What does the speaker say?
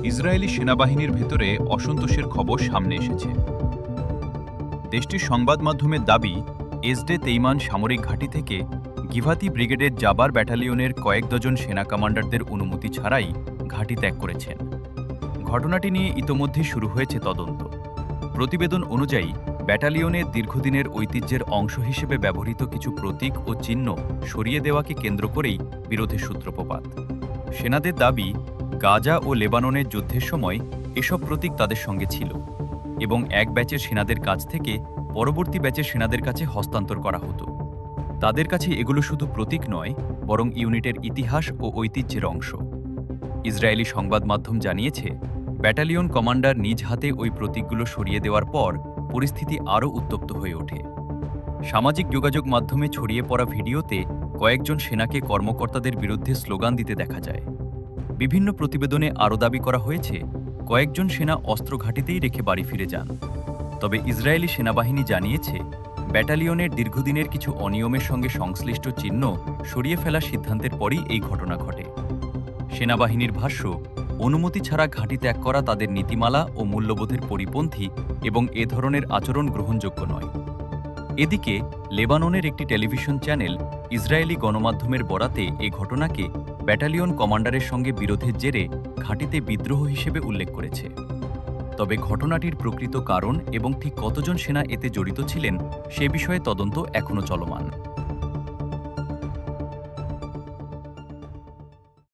Israeli সেনাবাহিনীর ভেতরে অসন্তোষের খবর সামনে এসেছে। দেশটির সংবাদ মাধ্যমের দাবি, এসডে তেইমান সামরিক ঘাঁটি থেকে গিভাতি ব্রিগেডের জাবার ব্যাটালিয়নের কয়েক ডজন সেনা কমান্ডারদের অনুমতি ছাড়াই ঘাঁটি ত্যাগ করেছেন। ঘটনাটি নিয়ে ইতোমধ্যে শুরু হয়েছে তদন্ত। প্রতিবেদন অনুযায়ী ব্যাটালিয়নের দীর্ঘদিনের ঐতিহ্যের অংশ হিসেবে ব্যবহৃত কিছু প্রতীক ও চিহ্ন সরিয়ে দেওয়াকে কেন্দ্র করেই বিরোধের সূত্রপাত। সেনাদের দাবি, গাজা ও লেবাননের যুদ্ধের সময় এসব প্রতীক তাদের সঙ্গে ছিল এবং এক ব্যাচের সেনাদের কাছ থেকে পরবর্তী ব্যাচের সেনাদের কাছে হস্তান্তর করা হতো। তাদের কাছে এগুলো শুধু প্রতীক নয়, বরং ইউনিটের ইতিহাস ও ঐতিহ্যের অংশ। ইসরায়েলি সংবাদ মাধ্যম জানিয়েছে, ব্যাটালিয়ন কমান্ডার নিজ হাতে ওই প্রতীকগুলো সরিয়ে দেওয়ার পর পরিস্থিতি আরও উত্তপ্ত হয়ে ওঠে। সামাজিক যোগাযোগ মাধ্যমে ছড়িয়ে পড়া ভিডিওতে কয়েকজন সেনাকে কর্মকর্তাদের বিরুদ্ধে স্লোগান দিতে দেখা যায়। বিভিন্ন প্রতিবেদনে আরও দাবি করা হয়েছে, কয়েকজন সেনা অস্ত্র ঘাঁটিতেই রেখে বাড়ি ফিরে যান। তবে ইসরায়েলি সেনাবাহিনী জানিয়েছে, ব্যাটালিয়নের দীর্ঘদিনের কিছু অনিয়মের সঙ্গে সংশ্লিষ্ট চিহ্ন সরিয়ে ফেলার সিদ্ধান্তের পরই এই ঘটনা ঘটে। সেনাবাহিনীর ভাষ্য, অনুমতি ছাড়া ঘাঁটি ত্যাগ করা তাদের নীতিমালা ও মূল্যবোধের পরিপন্থী এবং এ ধরনের আচরণ গ্রহণযোগ্য নয়। এদিকে লেবাননের একটি টেলিভিশন চ্যানেল ইসরায়েলি গণমাধ্যমের বরাতে এ ঘটনাকে ব্যাটালিয়ন কমান্ডারের সঙ্গে বিরোধের জেরে ঘাঁটিতে বিদ্রোহ হিসেবে উল্লেখ করেছে। তবে ঘটনাটির প্রকৃত কারণ এবং ঠিক কতজন সেনা এতে জড়িত ছিলেন সে বিষয়ে তদন্ত এখনও চলমান।